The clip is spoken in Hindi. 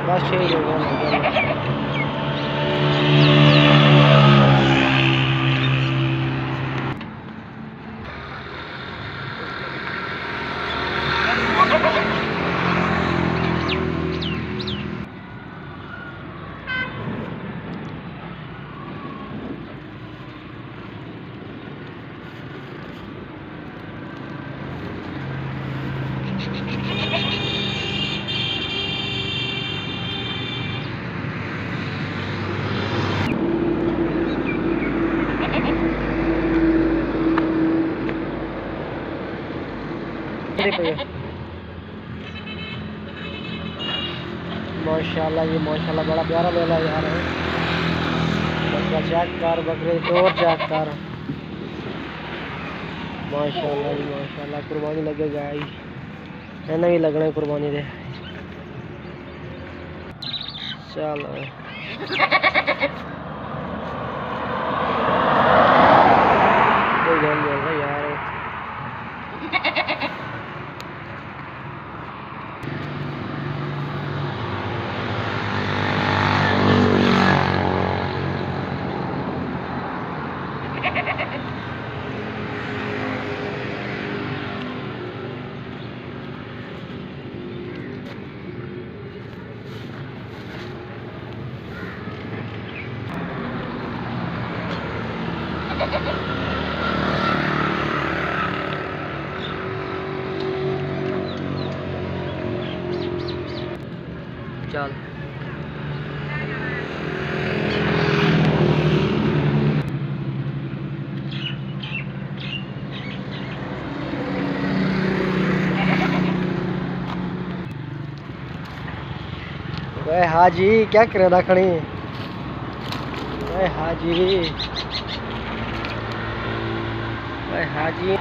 बस ठीक हो गया। माशाल्लाह ये माशाल्लाह बड़ा प्यारा मेला यार है। बकरा चेक कर, बकरे और चेक कर। माशाल्लाह जी माशाल्लाह, कुर्बानी लगे गाई, इन्हें भी लगना कुर्बानी दे। चलो कोई गल नहीं होगा यार। चल वे हाजी क्या करे दखनी। वे हाजी, वे हाजी।